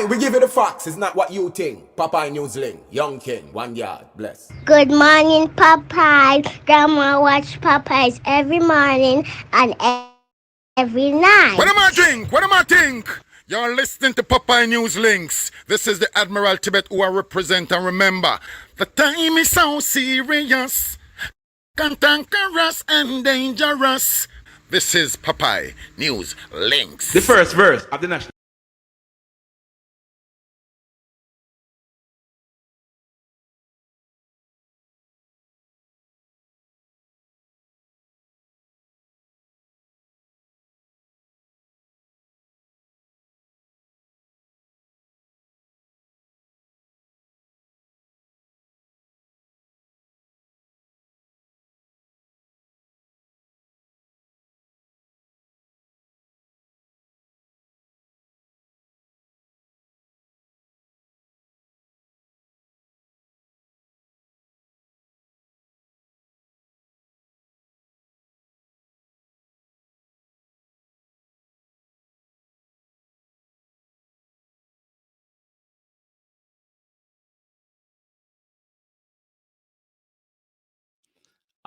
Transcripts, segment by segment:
Aye, we give you the facts. It's not what you think. Popeye Newsling, Young King, 1 yard, bless. Good morning, Popeye. Grandma watch Popeyes every morning and every night. What am I drink? What am I think? You're listening to Popeye News Links. This is the Admiral Tibet who I represent, and remember, the time is so serious, cantankerous and dangerous. This is Popeye News Links. The first verse of the national.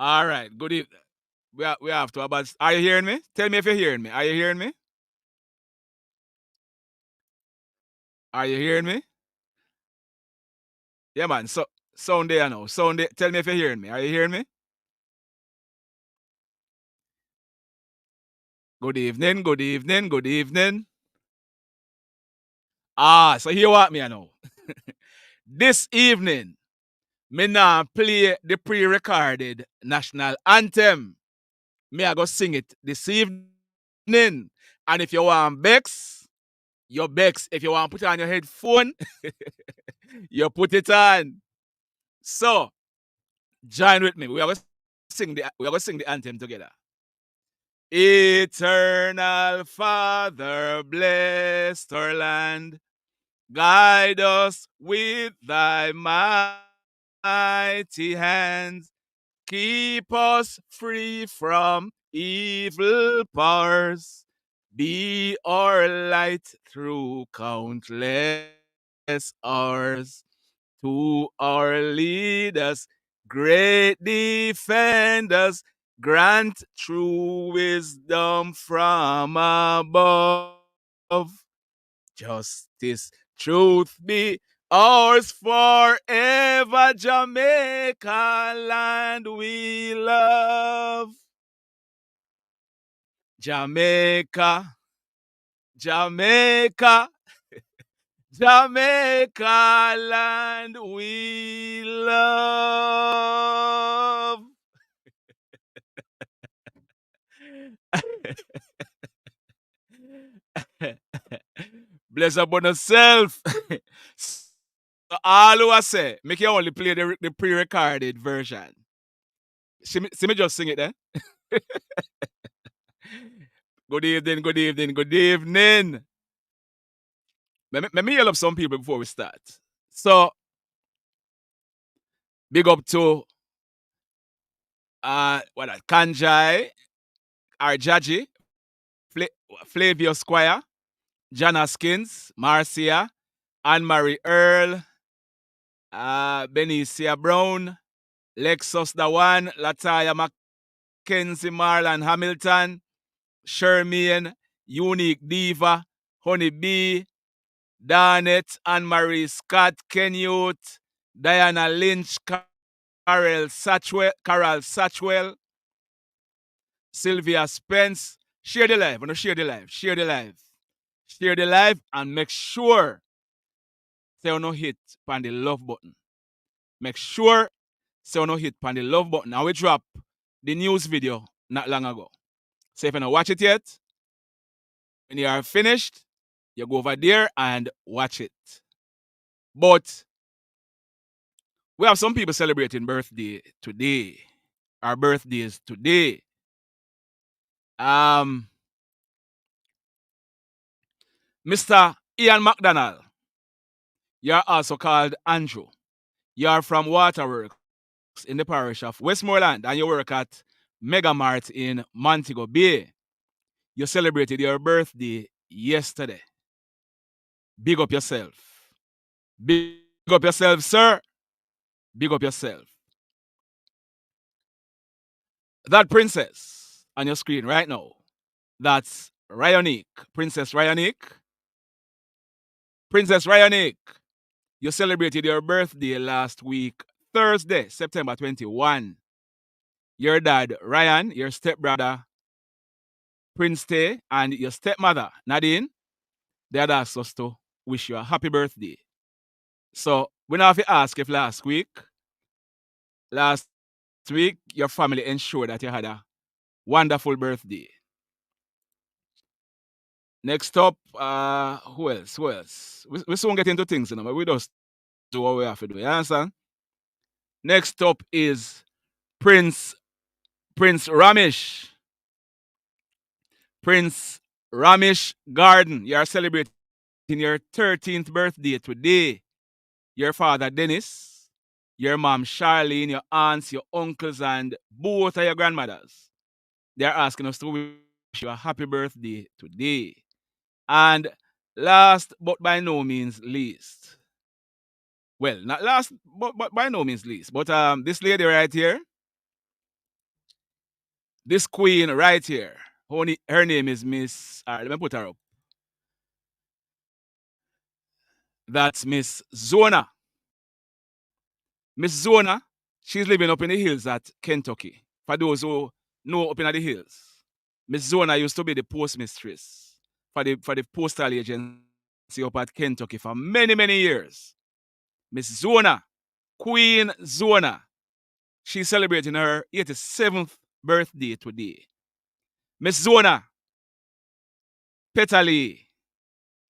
All right, good evening. We have to about. Are you hearing me? Tell me if you're hearing me. Are you hearing me? Are you hearing me? Yeah, man. So sound there now. Sound there. Tell me if you're hearing me. Are you hearing me? Good evening. Good evening. Good evening. So here what me I know. This evening, me now play the pre-recorded national anthem. Me I go sing it this evening. And if you want Bex, your Bex. If you want to put it on your headphone, you put it on. So join with me. We are going to sing the anthem together. Eternal Father, bless our land. Guide us with thy mighty hands. Keep us free from evil powers. Be our light through countless hours. To our leaders, great defenders, grant true wisdom from above. Justice, truth be ours forever, Jamaica land we love. Jamaica, Jamaica, Jamaica land we love. Bless upon yourself. So all who I say, make you only play the pre-recorded version. See me just sing it then. Good evening, good evening, good evening. Let me yell up some people before we start. So, big up to Kanjai, Arjaji, Flavio Squire, John Haskins, Marcia, Anne-Marie Earl, Benicia Brown, Lexus the One, Lataya Mackenzie Marlon Hamilton, Shermaine, Unique Diva, Honey B, Darnett, Anne-Marie Scott, Ken Youth, Diana Lynch, Carol Satchwell, Sylvia Spence. Share the live. Share the live. Share the live. Share the live and make sure say you no hit on the love button. Make sure say you no hit on the love button. And we drop the news video not long ago. So if you don't watch it yet, when you are finished, you go over there and watch it. But we have some people celebrating birthday today. Our birthdays today. Mr. Ian McDonald, you're also called Andrew. You're from Waterworks in the parish of Westmoreland and you work at Mega Mart in Montego Bay. You celebrated your birthday yesterday. Big up yourself. Big up yourself, sir. Big up yourself. That princess on your screen right now, that's Ryonique. Princess Ryonique. Princess Ryonique, you celebrated your birthday last week, Thursday, September 21. Your dad, Ryan, your stepbrother, Prince Tay, and your stepmother, Nadine, they had asked us to wish you a happy birthday. So, we now have to ask if last week, your family ensured that you had a wonderful birthday. Next up, who else? We soon get into things, but we just do what we have to do. You understand? Next up is Prince Ramesh. Prince Ramesh Garden. You are celebrating your 13th birthday today. Your father, Dennis, your mom, Charlene, your aunts, your uncles, and both of your grandmothers, they are asking us to wish you a happy birthday today. And last but by no means least, well, not last but by no means least, but this lady right here, this queen right here, her name is Miss, let me put her up. That's Miss Zona. Miss Zona, she's living up in the hills at Kentucky. For those who know up in the hills, Miss Zona used to be the postmistress for the postal agency up at Kentucky for many, many years. Miss Zona, Queen Zona, she's celebrating her 87th birthday today. Miss Zona, Petali,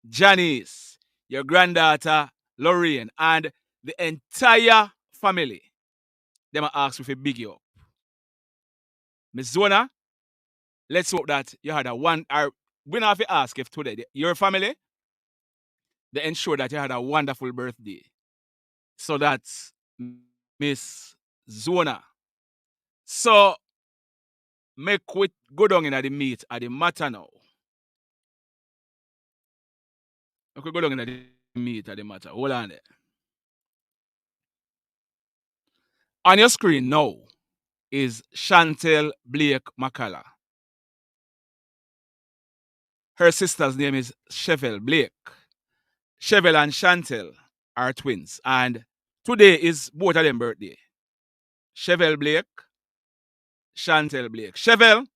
Janice, your granddaughter Lorraine, and the entire family, they might ask if you big you up. Miss Zona, let's hope that you had a one. We don't have to ask if today your family, they ensure that you had a wonderful birthday. So that's Miss Zona. So make we go down in the meat at the matter now. Okay, go down in the meat at the matter. Hold on there. On your screen now is Chantel Blake McCalla. Her sister's name is Chevel Blake. Chevel and Chantel are twins, and today is both of them birthday. Chevel Blake, Chantel Blake. Chevel,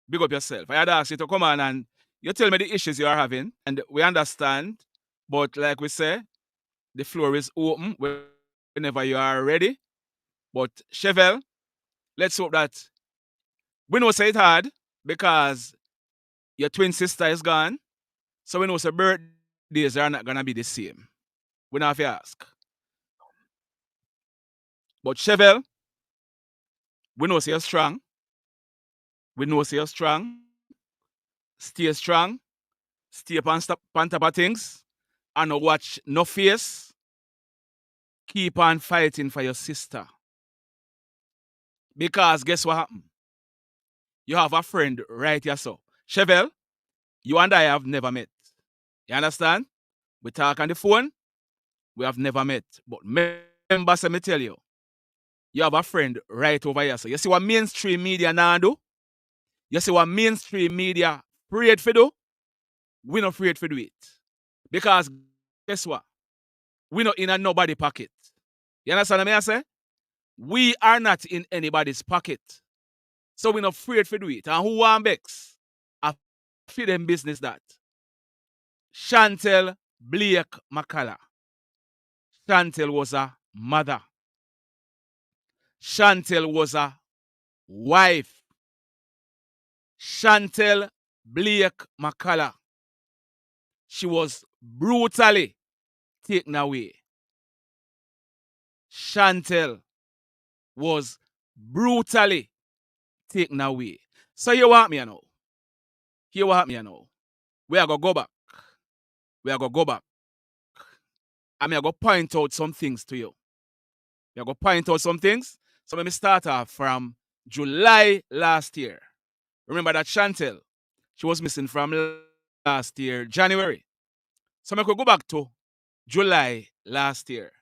big up yourself. I had asked you to come on and you tell me the issues you are having, and we understand, but like we say, the floor is open whenever you are ready. But Chevel, let's hope that we know say it hard because your twin sister is gone. So we know say birthdays are not gonna be the same. We don't have to ask. But Chevel, we know say you're strong. We know say you're strong. Stay strong. Stay on top of things. And no watch no face. Keep on fighting for your sister. Because guess what happened? You have a friend right here, so. Chevel, you and I have never met. You understand? We talk on the phone. We have never met. But remember, let me tell you, you have a friend right over here. So you see what mainstream media now do? You see what mainstream media afraid for do? We not afraid for do it. Because guess what? We not in a nobody pocket. You understand what I say? We are not in anybody's pocket. So we not afraid for do it. And who want Bex? I feed them business that. Chantel Blake McCalla. Chantel was a mother. Chantel was a wife. Chantel Blake McCalla. She was brutally taken away. Chantel was brutally taken away. So you want me now? You want me now? We are going to go back. We are going to go back. I'm going to point out some things to you. We are going to point out some things. So let me start off from July last year. Remember that Chantel, she was missing from last year, January. So I could go back to July last year.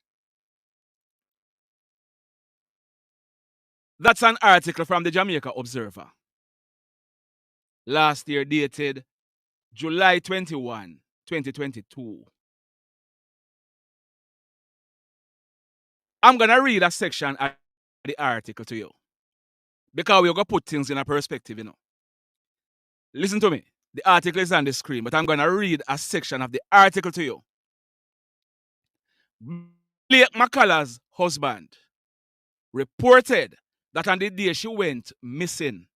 That's an article from the Jamaica Observer. Last year, dated July 21, 2022. I'm going to read a section of the article to you, because we're going to put things in a perspective, you know. Listen to me. The article is on the screen, but I'm going to read a section of the article to you. Blake McCalla's husband reported that on the day she went missing,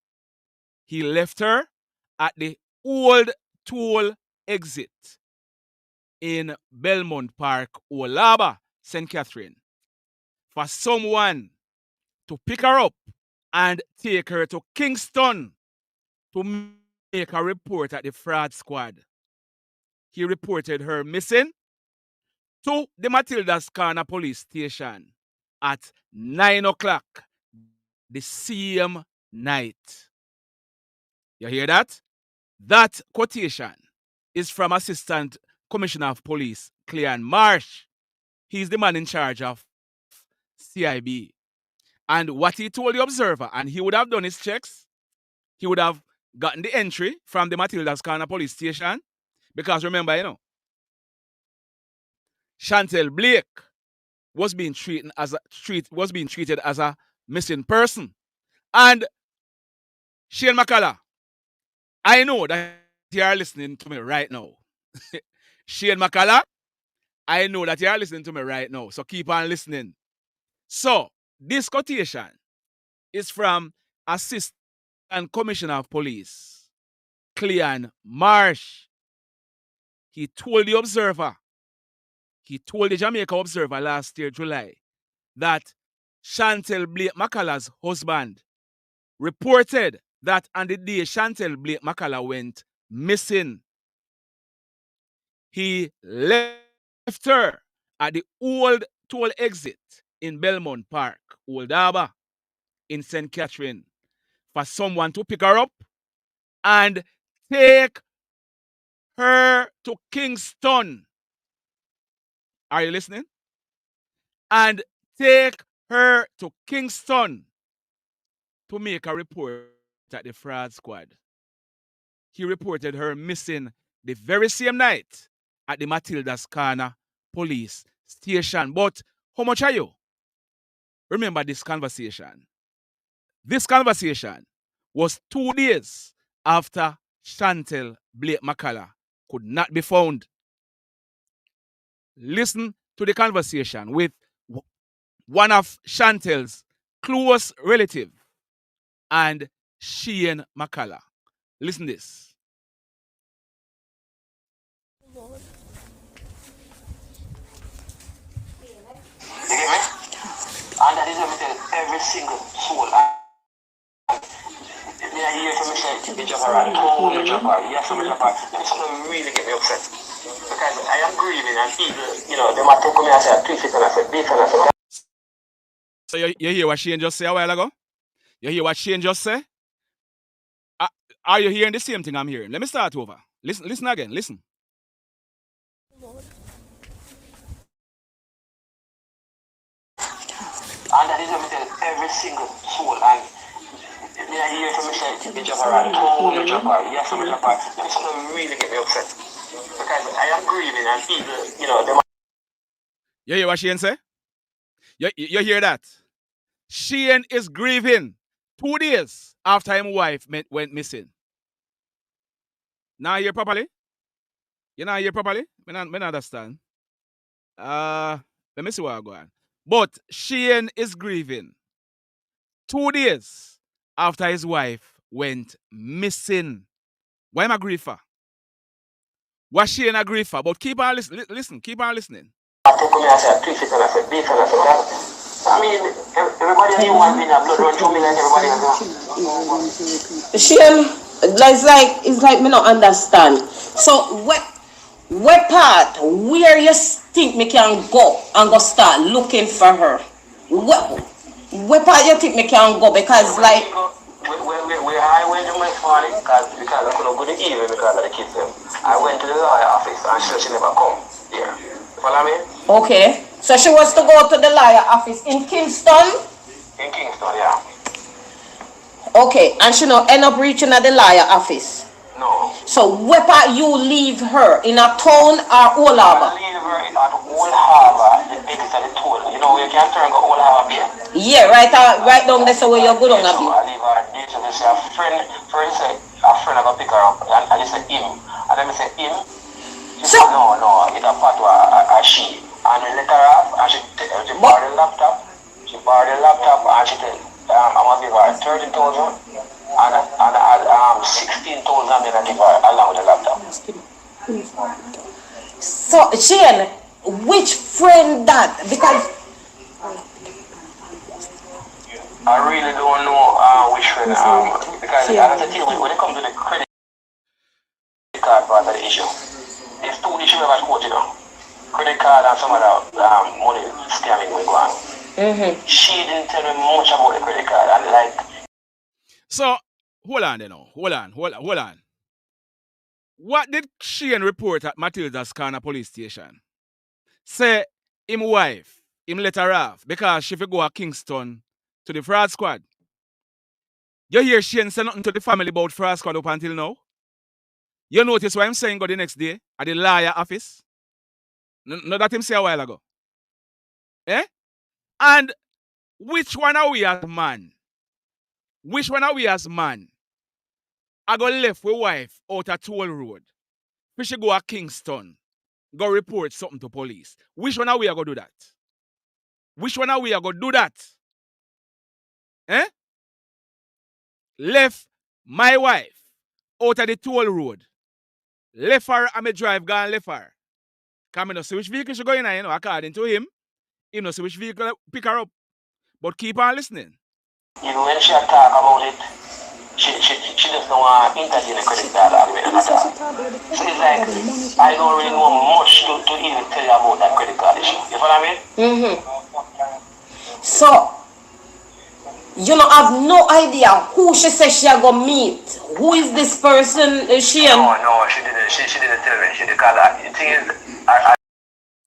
he left her at the old toll exit in Belmont Park, Olaba, St. Catherine, for someone to pick her up and take her to Kingston to make a report at the fraud squad. He reported her missing to the Matilda's Corner police station at 9 o'clock the same night. You hear that? That quotation is from Assistant Commissioner of Police Cleon Marsh. He's the man in charge of CIB. And what he told the Observer, and he would have done his checks, he would have gotten the entry from the Matilda's Corner police station, because remember, you know, Chantel Blake was being treated as a missing person. And Shane McCalla, I know that you are listening to me right now. Shane McCalla, I know that you are listening to me right now. So keep on listening. So this quotation is from Assistant Commissioner of Police Cleon Marsh. He told the Observer, he told the Jamaica Observer last year, July, that Chantel Blake McCalla's husband reported that on the day Chantel Blake McCalla went missing, he left her at the old toll exit in Belmont Park, Old Harbour, in St. Catherine, for someone to pick her up and take her to Kingston. Are you listening? And take her to Kingston to make a report at the fraud squad. He reported her missing the very same night at the Matilda's Corner police station. But how much are you? Remember this conversation. This conversation was 2 days after Chantel Blake McCalla could not be found. Listen to the conversation with one of Chantel's close relative and Shane McCalla. Listen to this. You get me? And that is what I tell every single soul. I hear from Michelle, the job around, the job around, yes, the job around. It's going to really get me upset. Because I am grieving and people, you know, they might take me and say, twist it and I said, beef and I said. So you hear what Shane just said a while ago? You hear what Shane just said? Are you hearing the same thing I'm hearing? Let me start over. Listen again, listen. And that is what I tell every single soul. And I hear from Michelle, the job around, the job around, yes, the job around. It's going to really get me upset. Because I am grieving and people, you know, they might. You hear what Shane say? You hear that? Shane is grieving 2 days after his wife went missing. Now you hear properly? You not hear properly? I don't understand. Let me see what I go on. But Shane is grieving 2 days after his wife went missing. Why am I grieving for? What Shane agree for? But keep on listen, keep on listening. I mean, everybody has one thing, blood run through me like everybody has. Shane, it's like me not understand. So what part where you think me can go and go start looking for her? What part you think me can go? Because like where I went to my morning because I couldn't go to evening because of the kids. I went to the lawyer office office and she said she never come there. You follow me? Okay. So she was to go to the lawyer office in Kingston? In Kingston, yeah. Okay, and she no end up reaching at the lawyer office? No. So where part you leave her? In a town or Old Harbor? I leave her at Old Harbor, the exit of the toll. You know, you can turn go Old Harbor here. Yeah, right down there so where you're good on a So bit. I leave her there. So they say a friend say a friend I go pick her up. And I just say him. And then I say him. She So- said no, it's a part of she. And we let her off and she borrowed the laptop. She borrowed the laptop and she said, I'm going to give her 30,000 and 16,000 I'm going to give her along with the laptop. So Shane, which friend that? Because I really don't know which friend, because I have to tell you, when it comes to the credit card part of the issue, there's two issues about court, you know. Credit card and some other money scamming going on. She didn't tell me much about the credit card and like. So, hold on there now. Hold on. What did Shane report at Matilda's Corner police station? Say, him wife, him let her off because she fi go to Kingston to the fraud squad. You hear Shane say nothing to the family about fraud squad up until now? You notice what I'm saying go the next day at the lawyer office? No, that him say a while ago. Eh? And which one are we as man? Which one are we as man? I go left with wife out at Toll Road. We should go to Kingston. Go report something to police. Which one are we going to do that? Which one are we going to do that? Eh? Left my wife out at the Toll Road. Left her and me drive gone left her. Come in, see which vehicle she go in, you know, according to him. You know, see which vehicle pick her up. But keep on listening. Even when she talk about it, she doesn't want to interview the credit card argument at all. So it's like, I don't really know much to even tell you about that credit card issue. You follow me? so you don't have no idea who she says she are gonna meet. Who is this person? Shane? No, she didn't. She didn't tell me. She didn't call that. The thing is,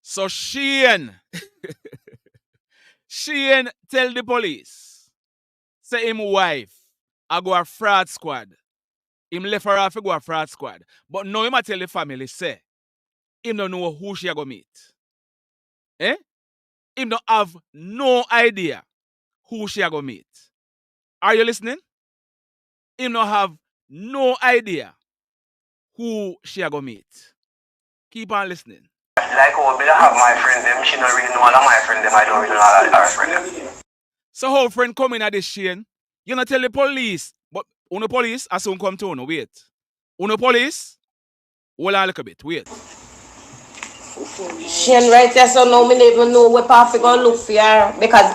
So Shane tell the police, say him wife, I go a fraud squad. Him left her off to go a fraud squad. But now him a tell the family, say, him don't know who she a go meet. Eh? Him don't have no idea who she a go meet. Are you listening? Him don't have no idea who she a go meet. Keep on listening. like, oh, I have my friend them. She don't really know all of my friend them. I don't really know all of her friend them. So how friend come in at this Shane? You not tell the police, but uno police as soon come to uno. Wait. Uno police? Hold on a little bit. Wait. Shane right there, so now me don't even know where path to go look for her because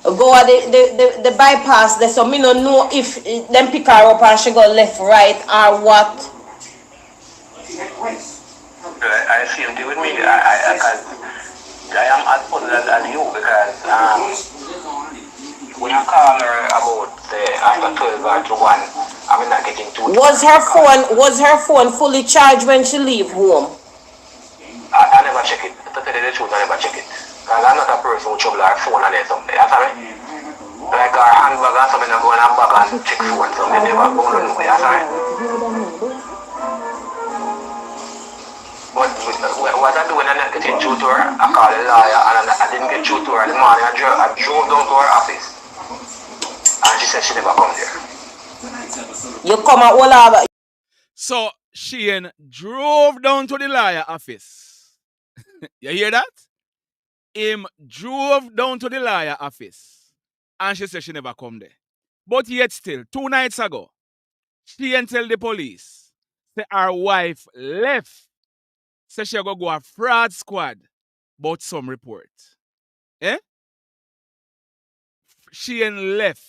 go at the bypass there, so me don't know if them pick her up and she go left, right, or what. I see him do with me. I am as puzzled as you because when I call her about after 12 or to 1, I'm not getting too. Was her phone fully charged when she leave home? I never check it. To tell you the truth, I never check it. Because I'm not a person who trouble her phone on there something. You understand me? Like her handbag or something, I go in her bag and check phone something. They never go to know. You understand me? But what I do when I'm not getting through to her, I call the lawyer and I didn't get through to her. The morning I drove down to her office. And she said she never come there. You come at all over. So Shane drove down to the lawyer office. You hear that? Him drove down to the lawyer office. And she said she never come there. But yet still, 2 nights ago, Shane tell the police that her wife left. Say she go a fraud squad, but some report. Eh? Shane left.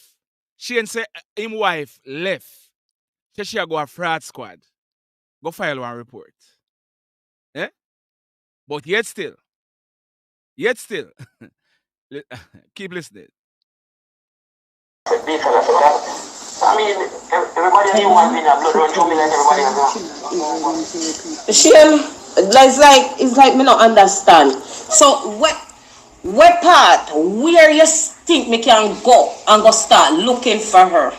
Shane say him wife left. Say she go a fraud squad. Go file one report. Eh? But yet still, keep listening. I mean, everybody knew one thing, blood run through me like everybody else. Shane, It's like me not understand. So what part where you think me can go and go start looking for her?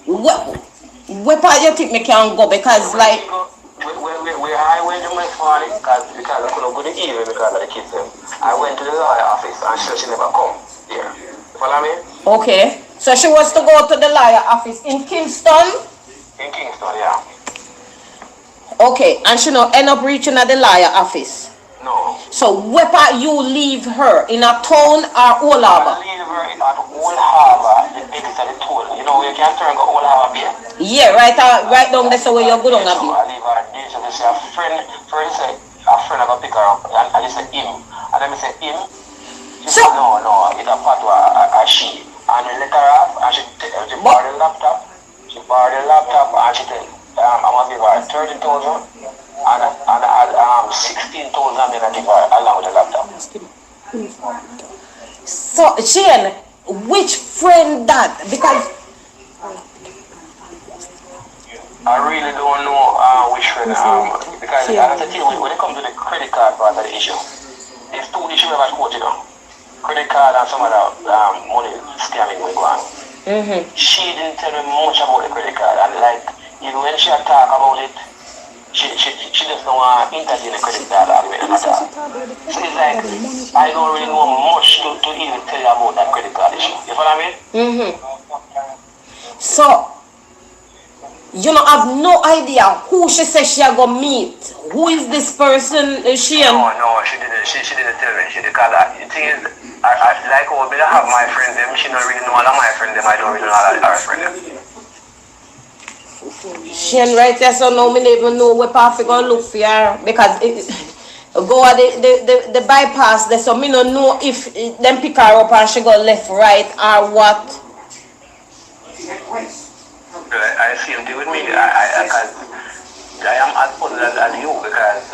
What part you think me can go? Because like I went to my father because I couldn't go to even because of the kids. I went to the lawyer office and she said she never come here. You follow me? okay. So she was to go to the lawyer office in Kingston? In Kingston, yeah. Okay, and she not end up reaching at the lawyer office. No. So where part you leave her? In a town or Old Harbor? I leave her at Old Harbor, the exit of the toll. You know, you can turn go Old Harbor here. Yeah, right down there so where you're going to be. I leave her there, so they say a friend say a friend of a pick her up, and I just say him. And then I say him. She said no, it's a part of she. And I let her off, and she borrowed the laptop. She borrowed the laptop, and she said, I'm going to give her 30,000. And I had 16,000 then I give her along with the laptop. So Shane, which friend that? Because I really don't know which friend. Because I have to tell you, when it comes to the credit card part of the issue, there's two issues about court, you know. Credit card and some of the money scamming going on. She didn't tell me much about the credit card, and like even when she talk about it, she just don't want to intervene in the credit card argument and all. So it's like I don't really know much to even tell you about that credit card issue. You follow me? so you know, have no idea who she says she are gonna meet. Who is this person? Is she? No, she didn't. She didn't tell me. She did because the thing is, I like how I have my friends. Them, she don't really know all of my friends. Them, I don't really know all of her friends. She ain't right there, so now me don't even know what path we gonna look for her because go at the bypass there, so me don't know if them pick her up and she go left, right, or what. I see him do with me. I am as puzzled as you because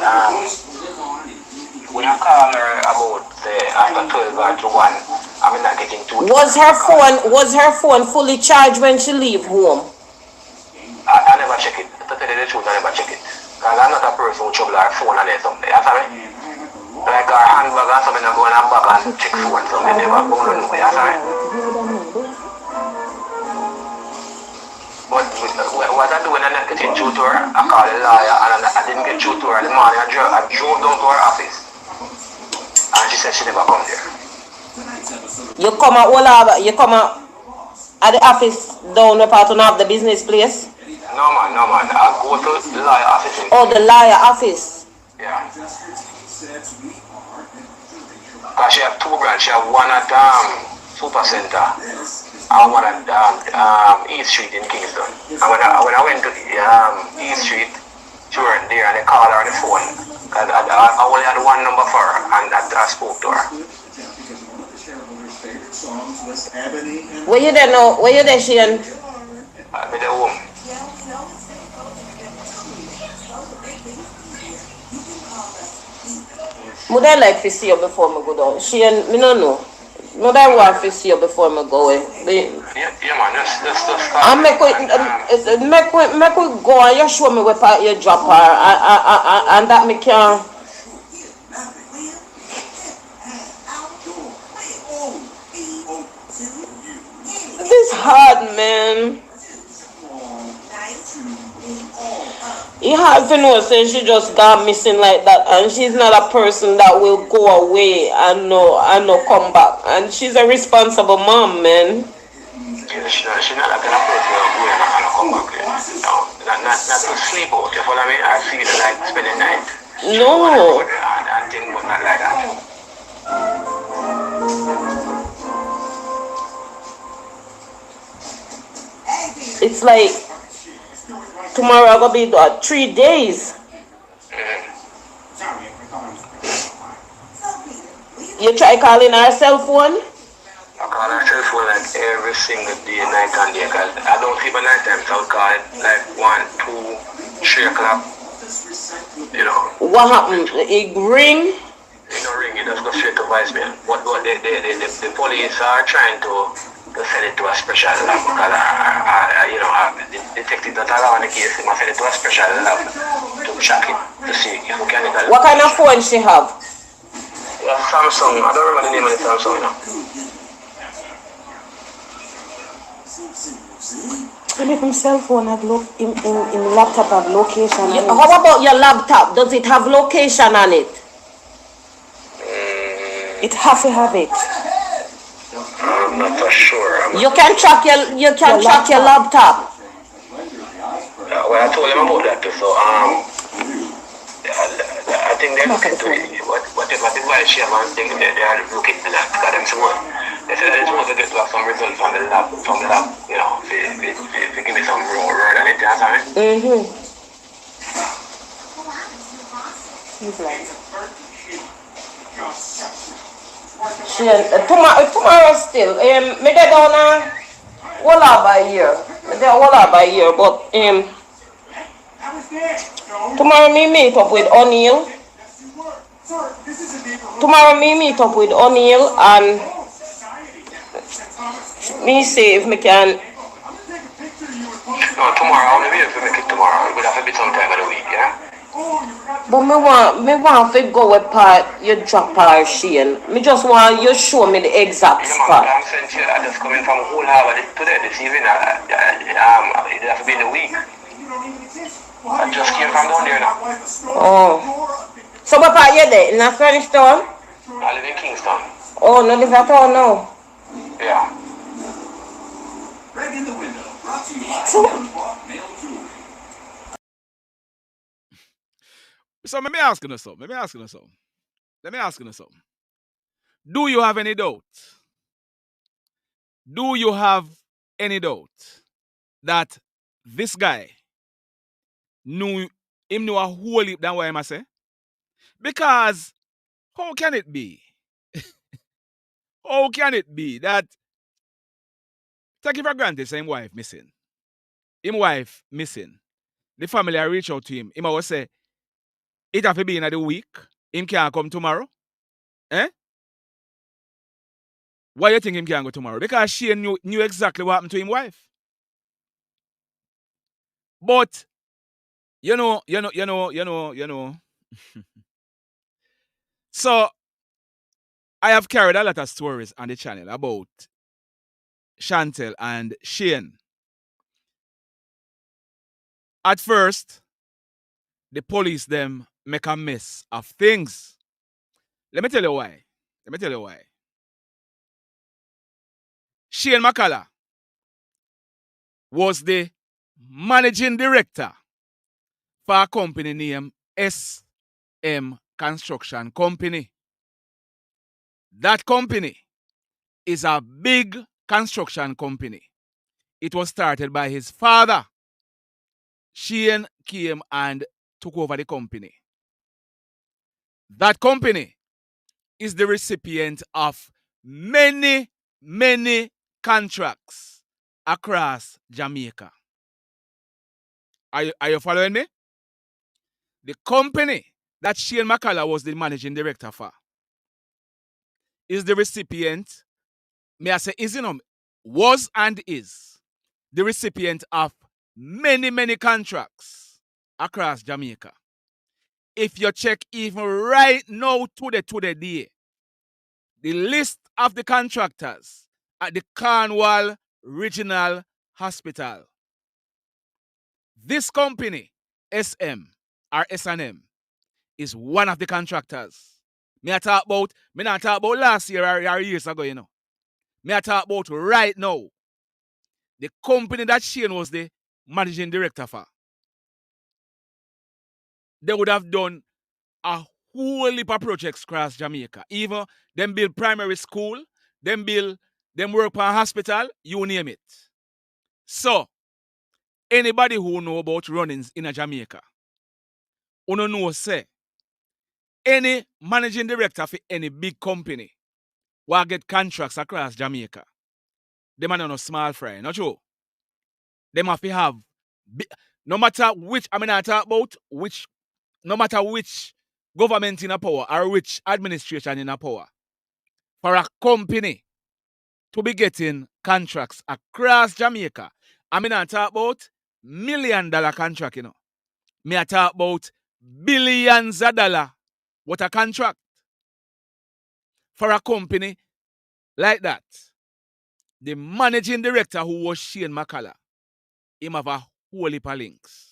when I call her about after 12 or 1, I'm not getting too. Was her phone fully charged when she leave home? I never check it. To tell you the truth, I never check it. Because I'm not a person who trouble her phone and something. You understand me? Like her handbag and something, I go in her bag and check phone, so I never go on. You understand me? But what I do when I'm not getting through to her, I call the lawyer and I didn't get through to her in the morning. I drove down to her office. And she said she never come there. You come at Old Harbor, you come at the office down the part of the business place? No man. I go to the lawyer office. The lawyer office? Yeah. Because she have 2 branches. She have one at Super Center and one at East Street in Kingston. And when I went to East Street, she weren't there and I called her on the phone. Because I only had one number for her and I spoke to her. Where you there now? Where you there, Shane? I'm at the home. Would I like to see you before I go down? Shane, me no know. Would I want to see you before I go away? Yeah man, just and make we go and you show me where part you drop her and that me can. This hard, man. You have to know, say she just got missing like that, and she's not a person that will go away and no come back. And she's a responsible mom, man. Yeah, she's not that kind of person that will go and come back. No, not to sleep out. You follow me? I feel like spending the night. No. And things, but not like that. It's like tomorrow I'm gonna be 3 days. You try calling her cell phone? I call her cell phone like every single day, night and day, because I don't sleep at night time, so I call it like 1, 2, 3 o'clock. You know. What happened? It ring? It don't ring, it just go straight to voicemail. But the police are trying to send it to a special lab because the detective that are on the case, they must send it to a special lab to check it to see if we can get What kind of phone she have? Yeah, Samsung. I don't remember the name of the Samsung, you know. Him cell phone have in laptop have location. Yeah, how about your laptop? Does it have location on it? It have to have it. I'm not for sure. You can track your laptop. Well, I told him about that too. So I think they're looking to it. What the wild chairman thing they are looking to that. Because them someone they said they're supposed to get some results from the lab, you know, if give me some raw word on it, you know what I mean? Tomorrow still. Me dey down walla by year, but tomorrow me meet up with O'Neil. And me see if me can. No, tomorrow I won't be able to make it tomorrow. We'll have to be some time of the week, yeah? But me want to go with part you drop her Shane. Me just want you show me the exact spot. I'm saying to you, I just coming from whole Harvard today, this evening. It has to be in the week. I just came from down there now. Oh. So what part you there? In a French town? I live in Kingston. Oh, no live at all now. Yeah. So let me ask you something. Do you have any doubt? That this guy knew a whole heap than what I say? Because how can it be? How can it be that take it for granted him wife missing? The family I reach out to him. Him always say it have to be in the week. Him can't come tomorrow. Eh? Why you think him can't go tomorrow? Because she knew exactly what happened to him wife. But you know. So I have carried a lot of stories on the channel about Chantel and Shane. At first, the police them make a mess of things. Let me tell you why. Shane McCalla was the managing director for a company named SM Construction Company. That company is a big construction company. It was started by his father. Shane came and took over the company. That company is the recipient of many contracts across Jamaica. Are you following me? The company that Shane McCalla was the managing director for is the recipient, was and is the recipient of many contracts across Jamaica. If you check even right now to the day, the list of the contractors at the Cornwall Regional Hospital, this company, SM or S&M, is one of the contractors. Me not talk about last year or years ago, you know. Me I talk about right now. The company that Shane was the managing director for. They would have done a whole heap of projects across Jamaica. Even them build primary school, them work for a hospital, you name it. So, anybody who know about runnings in a Jamaica, who know say, any managing director for any big company will get contracts across Jamaica. Them are not small fry, not true. Them have to have, no matter which, no matter which government in a power or which administration in a power, for a company to be getting contracts across Jamaica, I talk about $1 million contract, you know. Me I talk about billions of dollars what a contract for a company like that. The managing director, who was Shane McCalla, him have a whole heap of links.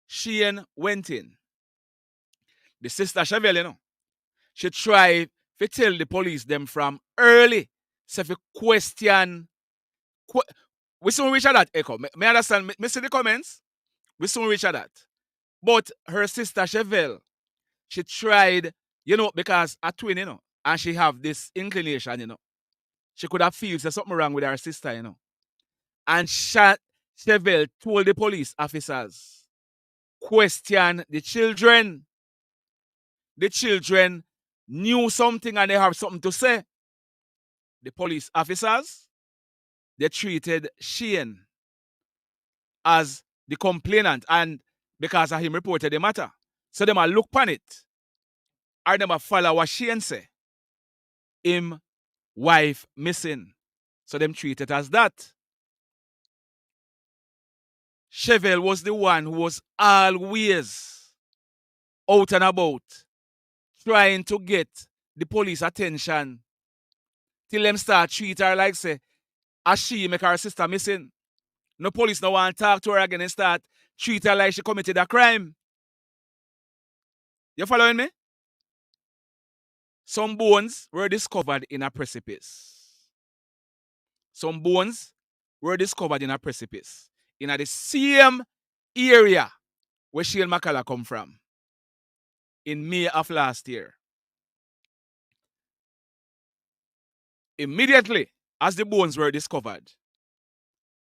Shane went in. The sister Chevelle, you know, she tried to tell the police them from early. So if you question, we soon reach at that echo. Me understand, me see the comments. We soon reach at that. But her sister Chevelle, she tried, you know, because a twin, you know, and she have this inclination, you know. She could have feel there's something wrong with her sister, you know. And Chevelle told the police officers, question the children. The children knew something and they have something to say. The police officers, they treated Shane as the complainant, and because of him reported the matter. So they might look upon it. Or they might follow what Shane say. Him wife missing. So them treat it as that. Chevelle was the one who was always out and about, trying to get the police attention till them start treat her like say, as she make her sister missing. No police no want to talk to her again and start treat her like she committed a crime. You following me? Some bones were discovered in a precipice. Some bones were discovered in a precipice. In the same area where Shane McCalla come from. In May of last year. Immediately as the bones were discovered,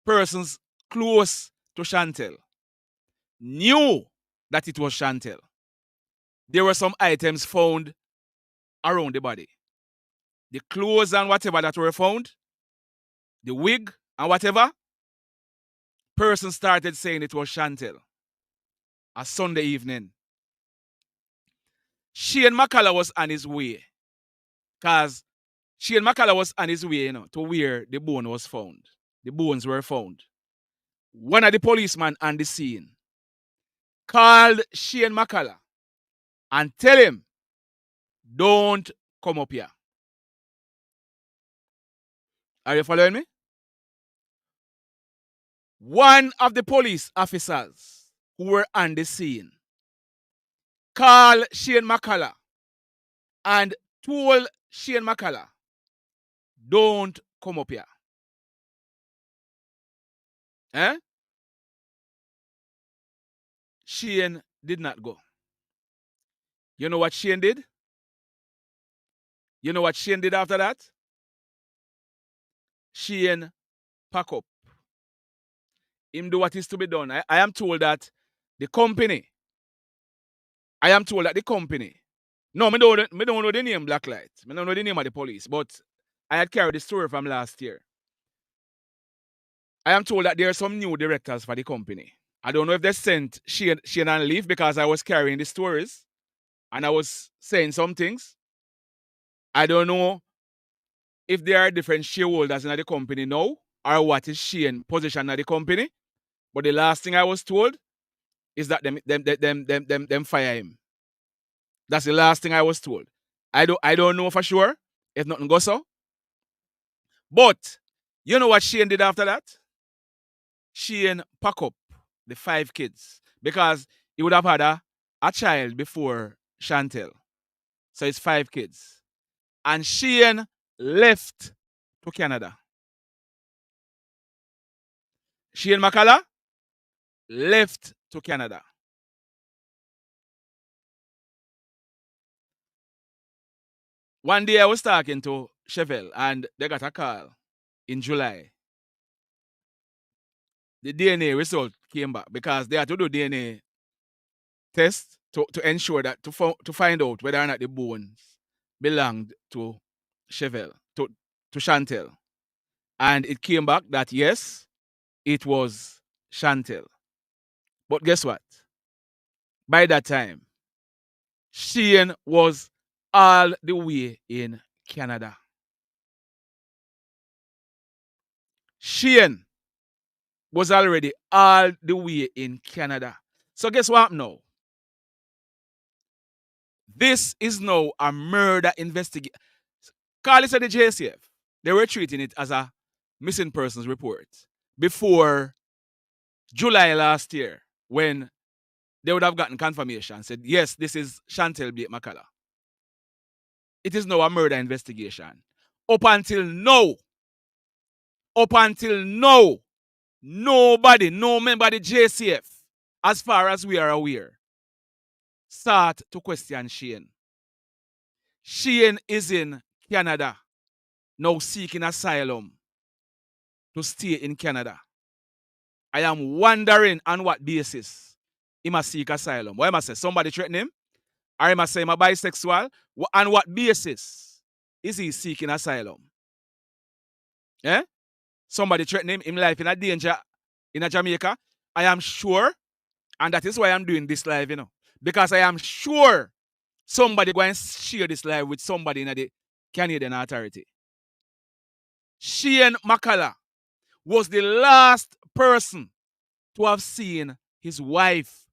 persons close to Chantel knew that it was Chantel. There were some items found around the body. The clothes and whatever that were found, the wig and whatever, persons started saying it was Chantel. A Sunday evening. Shane McCalla was on his way. Because Shane McCalla was on his way, you know, to where the bone was found. The bones were found. One of the policemen on the scene called Shane McCalla and tell him, don't come up here. Are you following me? One of the police officers who were on the scene called Shane McCalla and told Shane McCalla, don't come up here. Eh? Shane did not go. You know what Shane did? You know what Shane did after that? Shane pack up. Him do what is to be done. I am told that the company, no, me don't know the name Blacklight. Me don't know the name of the police, but I had carried the story from last year. I am told that there are some new directors for the company. I don't know if they sent Shane and leave because I was carrying the stories and I was saying some things. I don't know if there are different shareholders in the company now or what is Shane's position in the company. But the last thing I was told is that them fire him. That's the last thing I was told. I don't know for sure if nothing goes so. But you know what Shane did after that? Shane pack up the 5 kids because he would have had a child before Chantel. So it's 5 kids. And Shane left to Canada. Shane McCalla left to Canada. One day I was talking to Chevelle and they got a call in July. The DNA result came back because they had to do DNA test to ensure that to find out whether or not the bones belonged to Chevelle, to Chantel. And it came back that yes, it was Chantel. But guess what? By that time, Shane was all the way in Canada. Shane was already all the way in Canada. So guess what now? This is now a murder investigation. Call it the JCF. They were treating it as a missing persons report before July last year, when they would have gotten confirmation, said, yes, this is Chantel Blake McCalla. It is now a murder investigation. Up until now, nobody, no member of the JCF, as far as we are aware, start to question Shane. Shane is in Canada, now seeking asylum to stay in Canada. I am wondering on what basis he must seek asylum. Why must say somebody threaten him? Or he must say he's bisexual? On what basis is he seeking asylum? Eh? Somebody threaten him life in a danger in a Jamaica. I am sure, and that is why I'm doing this live, because I am sure somebody going to share this live with somebody in the Canadian authority. Shane McCalla was the last person to have seen his wife,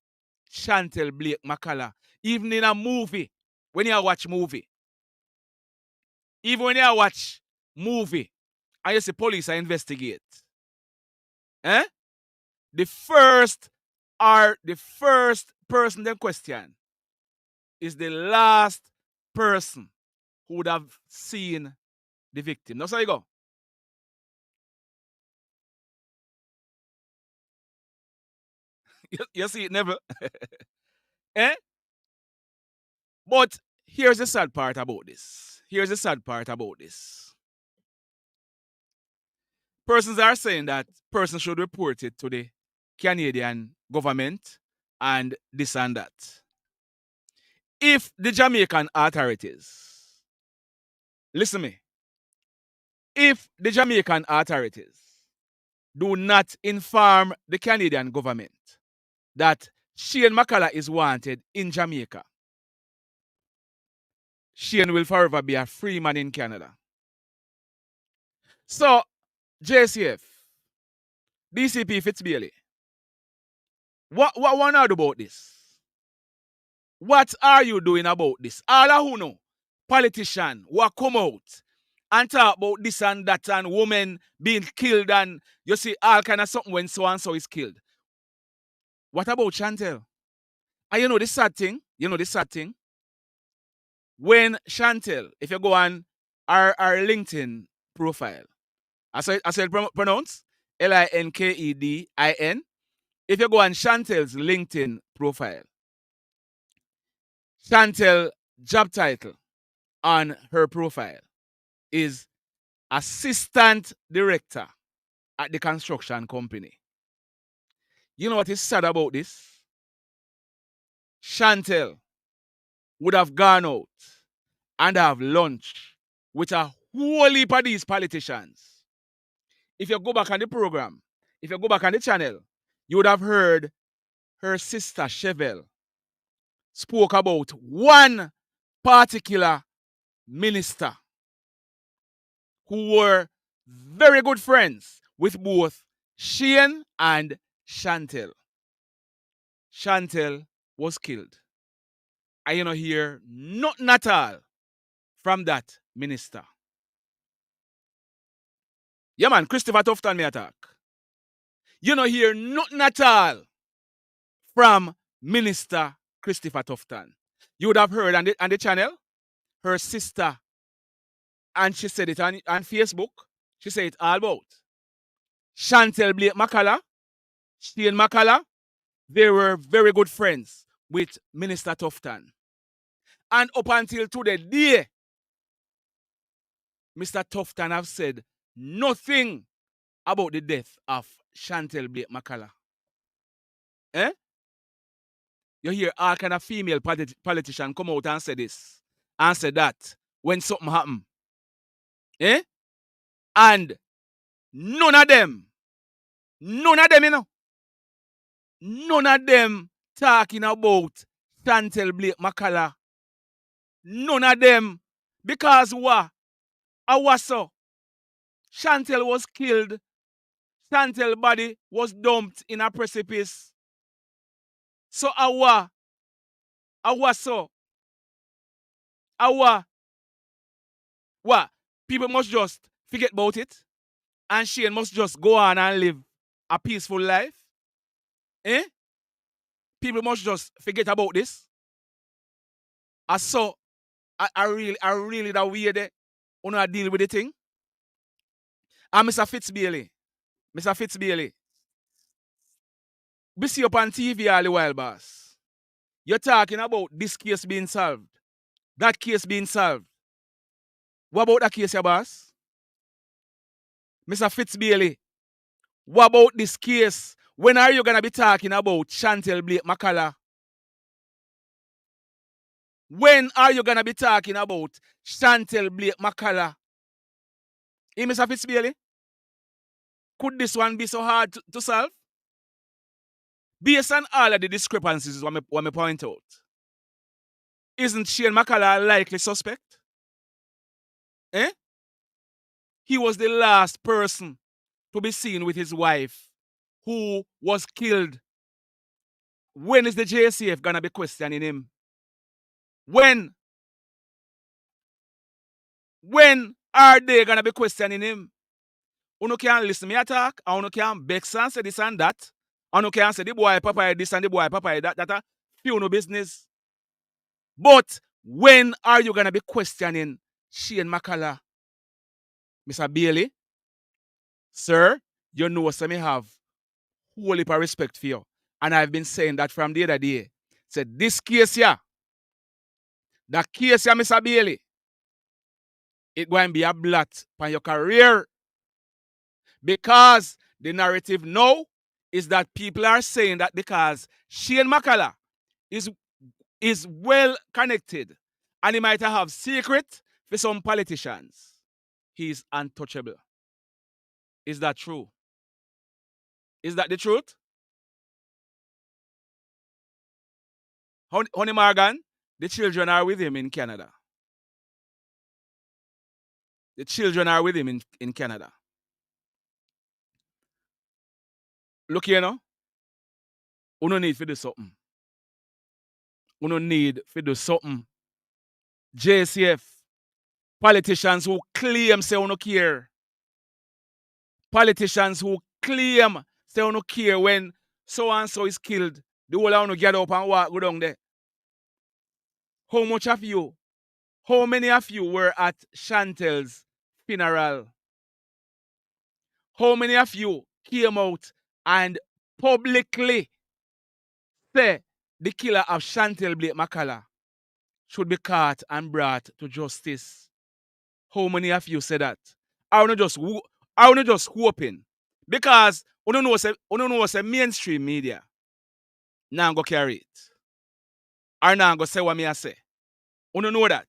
Chantel Blake McCalla, even in a movie, when you watch movie. Even when you watch movie, and you see police are investigate. Eh? The first person they question is the last person who would have seen the victim. That's how you go. You see it never. Eh? But here's the sad part about this. Persons are saying that persons should report it to the Canadian government and this and that. If the Jamaican authorities, listen to me, if the Jamaican authorities do not inform the Canadian government that Shane McCalla is wanted in Jamaica, Shane will forever be a free man in Canada. So, JCF, DCP Fitzbailey, what want to do about this? What are you doing about this? All of who know, politician who come out and talk about this and that and women being killed and you see all kind of something when so and so is killed. What about Chantel? And you know the sad thing? When Chantel, if you go on our LinkedIn profile, I said pronounce LINKEDIN. If you go on Chantel's LinkedIn profile, Chantel job title on her profile is assistant director at the construction company. You know what is sad about this? Chantel would have gone out and have lunch with a whole heap of these politicians. If you go back on the program, if you go back on the channel, you would have heard her sister Chevelle spoke about one particular minister who were very good friends with both Shane and Chantel. Chantel was killed. I hear nothing at all from that minister. Yeah, man, Christopher Tufton may attack. You hear nothing at all from Minister Christopher Tufton. You would have heard on the channel, her sister, and she said it on Facebook, she said it all about Chantel Blake McCalla, Shane McCalla. They were very good friends with Minister Tufton. And up until today, Mr. Tufton have said nothing about the death of Chantel Blake McCalla. Eh? You hear all kind of female politicians come out and say this and say that when something happen. Eh? And none of them, none of them talking about Chantel Blake McCalla. None of them. Because what? So Chantel was killed. Chantel's body was dumped in a precipice. So so What? People must just forget about it, and Shane must just go on and live a peaceful life. Eh? People must just forget about this. I saw, I really that weird there. Wanna deal with the thing. And Mr. Fitzbailey, we see up on TV all the while, boss. You're talking about this case being solved, that case being solved. What about that case, your boss? Mr. Fitzbailey, what about this case? When are you going to be talking about Chantel Blake McCalla? When are you going to be talking about Chantel Blake McCalla? Hey, Mr. Fitzbailey, could this one be so hard to solve? Based on all of the discrepancies, what me point out, isn't Shane McCalla a likely suspect? Eh? He was the last person to be seen with his wife who was killed. When is the JCF going to be questioning him? When are they going to be questioning him? Uno can't listen me attack, and uno can't vex and say this and that. And uno can't say the boy papa this and the boy papa that. That a few no business. But when are you going to be questioning Shane McCalla? Mr. Bailey, sir, you know what me have whole heap of respect for you. And I've been saying that from the other day. Said this case here, that case here, Mr. Bailey, it going to be a blot on your career. Because the narrative now is that people are saying that because Shane McCalla is well connected and he might have secret for some politicians, he's untouchable. Is that true? Is that the truth? Honey Morgan, the children are with him in Canada. The children are with him in Canada. Look here now. Uno need to do something. Uno need to do something. JCF, politicians who claim say uno care. Politicians who claim say uno care when so and so is killed. The whole of uno get up and walk go down there. How much of you, how many of you were at Chantel's funeral? How many of you came out and publicly say the killer of Chantel Blake McCalla should be caught and brought to justice? How many of you say that? I wanna just hoping. Because we don't know say mainstream media now go carry it. Or now go say what me I say. We don't know that.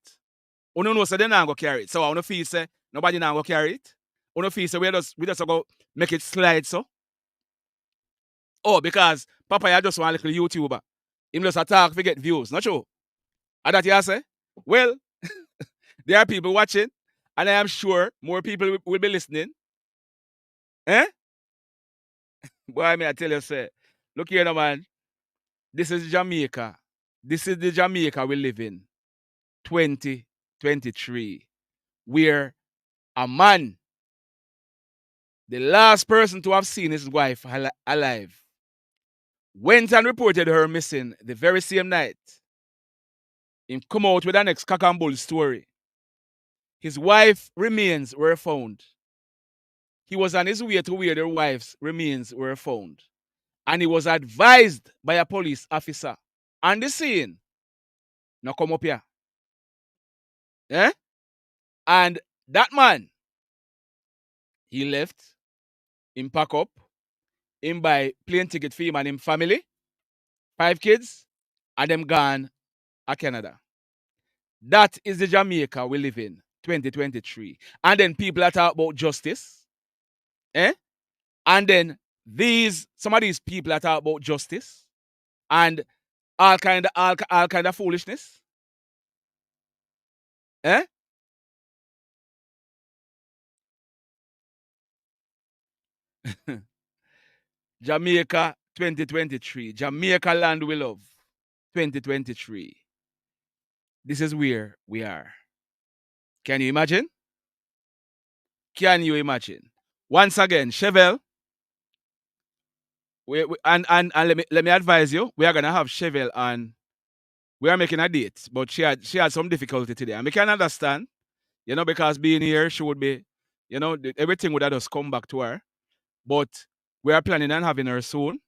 We don't know say they now go carry it. So I wanna feel say nobody now go carry it. We don't feel say we just go make it slide so. Oh, because Papa you just one little YouTuber. Him just attack to get views. Not true. And that you say? Well, there are people watching, and I am sure more people will be listening. Eh? Boy, may I tell you, say, look here now, man. This is Jamaica. This is the Jamaica we live in. 2023. Where a man, the last person to have seen his wife alive, went and reported her missing the very same night. He come out with the next cock and bull story. His wife's remains were found. He was on his way to where their wife's remains were found. And he was advised by a police officer on the scene. Now come up here. Eh? And that man, he left, him pack up, him buy plane ticket for him and him family, 5 kids, and them gone to Canada. That is the Jamaica we live in, 2023. And then people are talking about justice. Eh? And then some of these people are talking about justice and all kind of foolishness. Eh? Jamaica 2023. Jamaica land we love. 2023. this is where we are. Can you imagine? Can you imagine? Once again, Chevelle, and let me advise you, we are gonna have Chevelle on. We are making a date, but she had some difficulty today, and we can understand, because being here, she would be, everything would have just come back to her. But we are planning on having her soon,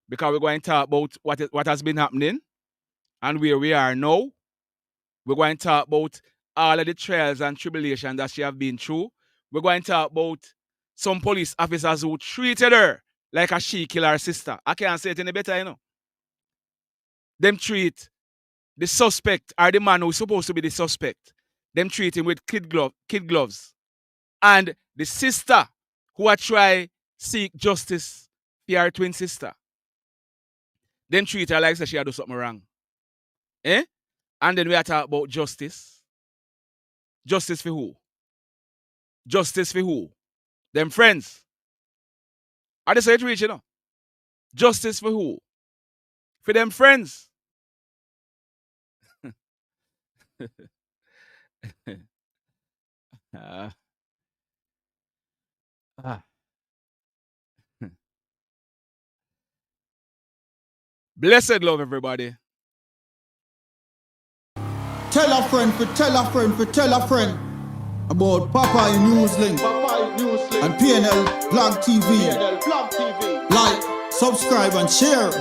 because we're going to talk about what has been happening and where we are now. We're going to talk about all of the trials and tribulations that she have been through. We're going to talk about some police officers who treated her like a she killed her sister. I can't say it any better, Them treat the suspect, or the man who's supposed to be the suspect, them treat him with kid gloves. And the sister who are try seek justice for her twin sister, them treat her like she had do something wrong. And then we are talking about justice. Justice for who? Justice for who? Them friends. Are they say it reach, Justice for who? For them friends. Blessed love, everybody. Tell a friend for tell a friend for tell a friend about Papa in Newslink and PNL Blog TV. Like, subscribe and share.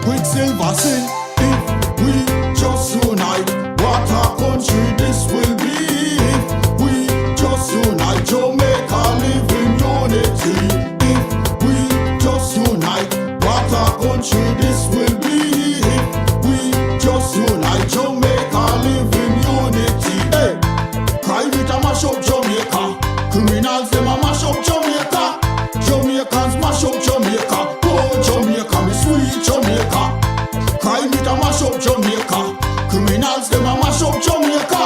Quicksilver sing, if we just unite, what a country this will be. If we just unite, Jamaica live in unity. If we just unite, what a country this will be. If we just unite, Jamaica live in unity. Hey, crime it a mash up Jamaica. Criminals them a mash up Jamaica. Jamaicans mash up Jamaica. Oh Jamaica, me sweet Jamaica. Crime it a mash up Jamaica. Criminals them a mash up Jamaica.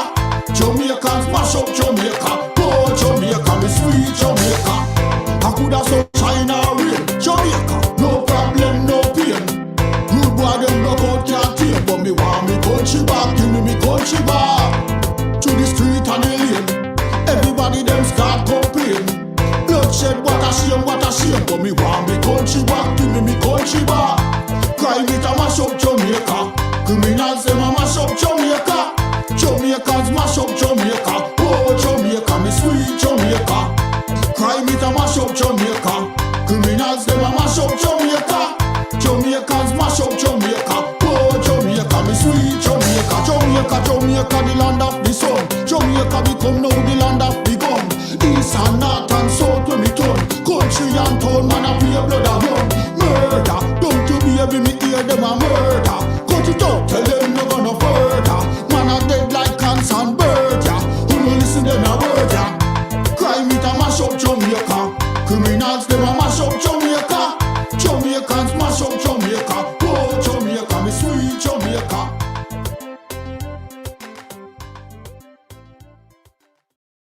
Jamaicans mash up Jamaica. Oh Jamaica, me sweet Jamaica. I coulda sunshine or rain. Jamaica, no problem, no pain. Rude boy them knock out can't tame, but me want me country back. Give me country back. To the street and the lane, everybody them start complain. Bloodshed, what a shame, but me want me country back. Give me country back. Crime it a mash up Jamaica. Criminals them a mash up Jamaica. Jamaicans mash up Jamaica. Oh Jamaica, me sweet Jamaica. Crime it a mash up Jamaica. Criminals them a mash up Jamaica. Jamaicans mash up Jamaica. Oh Jamaica, me sweet Jamaica. Jamaica, the land of the sun. Jamaica become now the land of the gun. East and north and south when me turn. Country and town, man a pay blood a run. Murder, don't you baby me hear them a murder. Cut it out, tell them